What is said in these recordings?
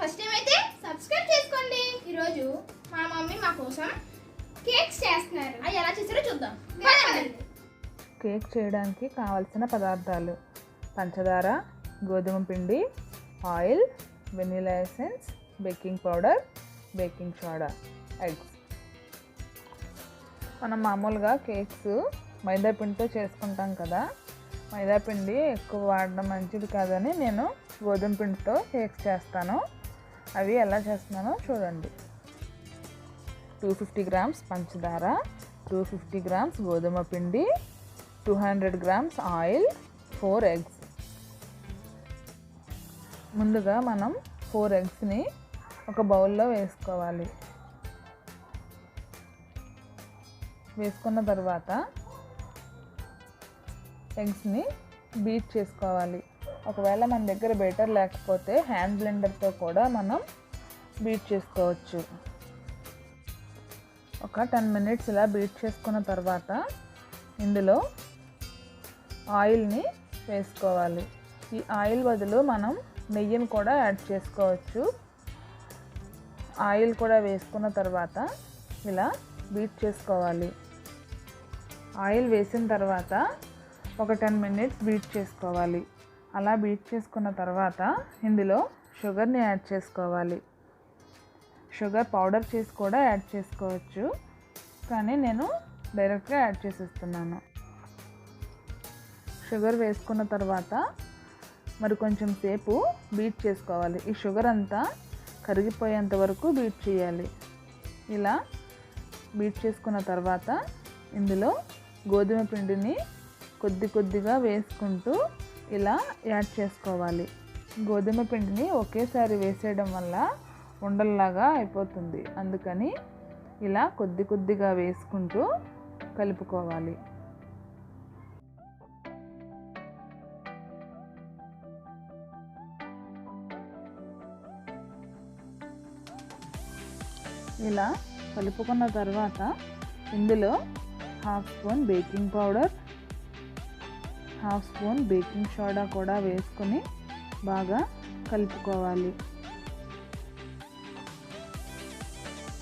First time అయితే subscribe చేసుకోండి. ఈరోజు మా మమ్మీ మా కోసం కేక్స్ చేస్తున్నారు. అవి ఎలా చేస్తారో చూద్దాం. కేక్ చేయడానికి కావలసిన పదార్థాలు: పంచదార, గోధుమ పిండి, oil, vanilla essence, baking powder, baking soda, eggs. మనం మామూలుగా కేక్స్ మైదా పిండితో చేసుకుంటాం కదా, మైదా పిండి ఎక్కువ వాడడం మంచిది కాదని నేను గోధుమ పిండితో కేక్స్ చేస్తాను. అవి ఎలా చేస్తున్నానో చూడండి. 250 గ్రామ్స్ పంచదార, 250 గ్రామ్స్ గోధుమ పిండి, 200 గ్రామ్స్ ఆయిల్, 4 ఎగ్స్. ముందుగా మనం 4 ఎగ్స్ని ఒక బౌల్లో వేసుకోవాలి. వేసుకున్న తర్వాత ఎగ్స్ని బీట్ చేసుకోవాలి. ఒకవేళ మన దగ్గర బీటర్ లేకపోతే హ్యాండ్ బ్లెండర్తో కూడా మనం బీట్ చేసుకోవచ్చు. ఒక 10 మినిట్స్ ఇలా బీట్ చేసుకున్న తర్వాత ఇందులో ఆయిల్ని వేసుకోవాలి. ఈ ఆయిల్ బదులు మనం నెయ్యిని కూడా యాడ్ చేసుకోవచ్చు. ఆయిల్ కూడా వేసుకున్న తర్వాత ఇలా బీట్ చేసుకోవాలి. ఆయిల్ వేసిన తర్వాత ఒక 10 మినిట్స్ బీట్ చేసుకోవాలి. అలా బీట్ చేసుకున్న తర్వాత ఇందులో షుగర్ని యాడ్ చేసుకోవాలి. షుగర్ పౌడర్ చేసి కూడా యాడ్ చేసుకోవచ్చు, కానీ నేను డైరెక్ట్గా యాడ్ చేసేస్తున్నాను. షుగర్ వేసుకున్న తర్వాత మరి కొంచెం సేపు బీట్ చేసుకోవాలి. ఈ షుగర్ అంతా కరిగిపోయేంత వరకు బీట్ చేయాలి. ఇలా బీట్ చేసుకున్న తర్వాత ఇందులో గోధుమ పిండిని కొద్దిగా వేసుకుంటూ ఇలా యాడ్ చేసుకోవాలి. గోధుమ పిండిని ఒకేసారి వేసేయడం వల్ల ఉండల్లాగా అయిపోతుంది. అందుకని ఇలా కొద్దిగా వేసుకుంటూ కలుపుకోవాలి. ఇలా కలుపుకున్న తర్వాత ఇందులో 1/2 spoon baking powder, 1/2 spoon baking soda కూడా వేసుకొని బాగా కలుపుకోవాలి.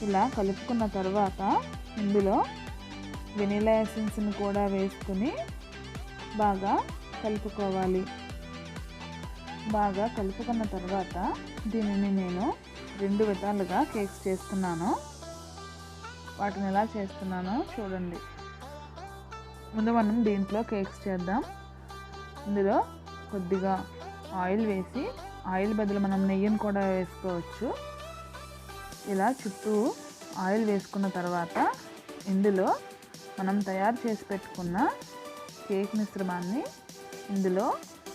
ఇలా కలుపుకున్న తర్వాత ఇందులో వెనిలా ఎసెన్స్ని కూడా వేసుకొని బాగా కలుపుకోవాలి. బాగా కలుపుకున్న తర్వాత దీనిని నేను 2 విధాలుగా కేక్స్ చేస్తున్నాను. వాటిని ఎలా చేస్తున్నానో చూడండి. ముందు మనం దీంట్లో కేక్స్ చేద్దాం. ఇందులో కొద్దిగా ఆయిల్ వేసి, ఆయిల్ బదులు మనం నెయ్యిని కూడా వేసుకోవచ్చు. ఇలా చుట్టూ ఆయిల్ వేసుకున్న తర్వాత ఇందులో మనం తయారు చేసి పెట్టుకున్న కేక్ మిశ్రమాన్ని ఇందులో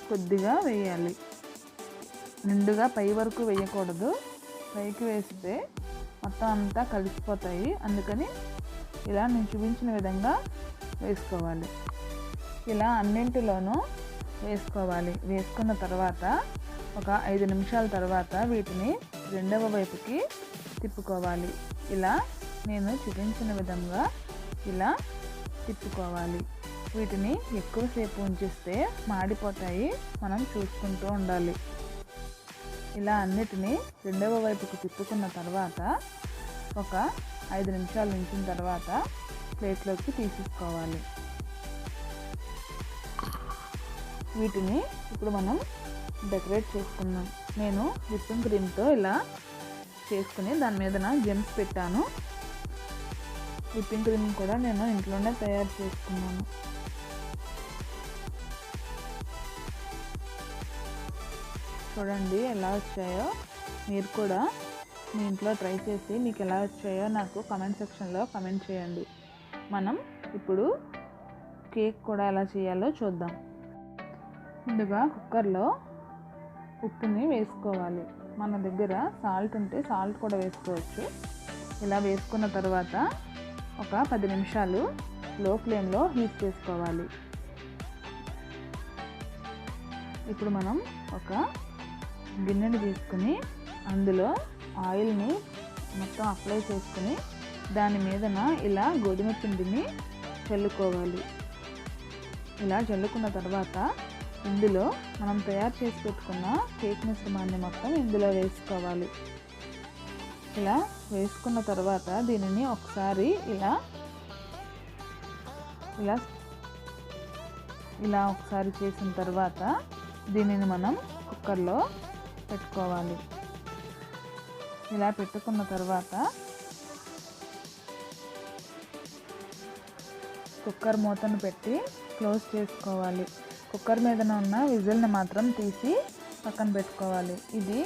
కొద్దిగా వేయాలి. నిండుగా పై వరకు వేయకూడదు. పైకి వేస్తే మొత్తం అంతా కలిసిపోతాయి. అందుకని ఇలా నేను చూపించిన విధంగా వేసుకోవాలి. ఇలా అన్నింటిలోనూ వేసుకోవాలి. వేసుకున్న తర్వాత ఒక 5 నిమిషాల తర్వాత వీటిని రెండవ వైపుకి తిప్పుకోవాలి. ఇలా నేను చూపించిన విధంగా ఇలా తిప్పుకోవాలి. వీటిని ఎక్కువసేపు ఉంచిస్తే మాడిపోతాయి. మనం చూసుకుంటూ ఉండాలి. ఇలా అన్నిటినీ రెండవ వైపుకు తిప్పుకున్న తర్వాత ఒక 5 నిమిషాలు ఉంచిన తర్వాత ప్లేట్లోకి తీసుకోవాలి. వీటిని ఇప్పుడు మనం డెకరేట్ చేసుకుందాం. నేను విప్పింగ్ క్రీమ్తో ఇలా చేసుకుని దాని మీద జెమ్స్ పెట్టాను. విప్పింగ్ క్రీమ్ కూడా నేను ఇంట్లోనే తయారు చేసుకున్నాను. చూడండి ఎలా వచ్చాయో. మీరు కూడా మీ ఇంట్లో ట్రై చేసి మీకు ఎలా వచ్చాయో నాకు కామెంట్ సెక్షన్లో కామెంట్ చేయండి. మనం ఇప్పుడు కేక్ కూడా ఎలా చేయాలో చూద్దాం. ముందుగా కుక్కర్లో ఉప్పుని వేసుకోవాలి. మన దగ్గర సాల్ట్ ఉంటే సాల్ట్ కూడా వేసుకోవచ్చు. ఇలా వేసుకున్న తర్వాత ఒక 10 నిమిషాలు లో ఫ్లేమ్లో హీట్ చేసుకోవాలి. ఇప్పుడు మనం ఒక గిన్నెని తీసుకుని అందులో ఆయిల్ని మొత్తం అప్లై చేసుకుని దాని మీదన ఇలా గోధుమ పిండిని చల్లుకోవాలి. ఇలా చల్లుకున్న తర్వాత ఇందులో మనం తయారు చేసి పెట్టుకున్న కేక్ మిశ్రమాన్ని మొత్తం ఇందులో వేసుకోవాలి. ఇలా వేసుకున్న తర్వాత దీనిని ఒకసారి ఇలా ఒకసారి చేసిన తర్వాత దీనిని మనం కుక్కర్లో పెట్టుకోవాలి. ఇలా పెట్టుకున్న తర్వాత కుక్కర్ మూతను పెట్టి క్లోజ్ చేసుకోవాలి. కుక్కర్ మీద ఉన్న విజిల్ని మాత్రం తీసి పక్కన పెట్టుకోవాలి. ఇది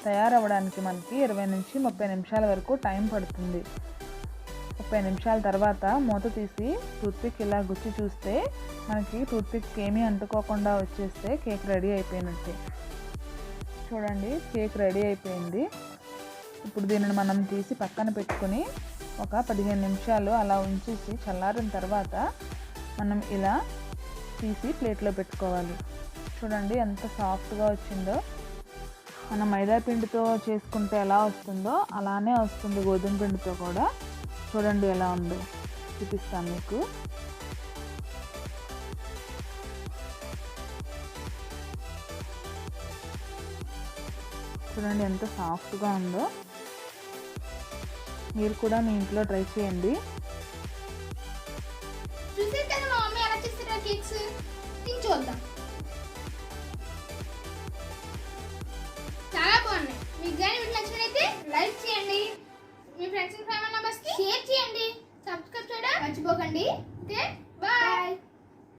తయారవ్వడానికి మనకి 20 నుంచి 30 నిమిషాల వరకు టైం పడుతుంది. 30 నిమిషాల తర్వాత మూత తీసి టూత్పిక్ ఇలా గుచ్చి చూస్తే మనకి టూత్పిక్ ఏమీ అంటుకోకుండా వచ్చేస్తే కేక్ రెడీ అయిపోయినట్టే. చూడండి, కేక్ రెడీ అయిపోయింది. ఇప్పుడు దీనిని మనం తీసి పక్కన పెట్టుకుని ఒక 15 నిమిషాలు అలా ఉంచేసి చల్లారిన తర్వాత మనం ఇలా తీసి ప్లేట్లో పెట్టుకోవాలి. చూడండి ఎంత సాఫ్ట్గా వచ్చిందో. మనం మైదా పిండితో చేసుకుంటే ఎలా వస్తుందో అలానే వస్తుంది గోధుమ పిండితో కూడా. చూడండి ఎలా ఉందో చూపిస్తాను మీకు. చూడండి ఎంత సాఫ్ట్గా ఉందో. మీరు కూడా మీ ఇంట్లో ట్రై చేయండి. చూసారు కదా మా మమ్మీ ఎలా చేస్తారో కేక్స్. తిని చూద్దాం.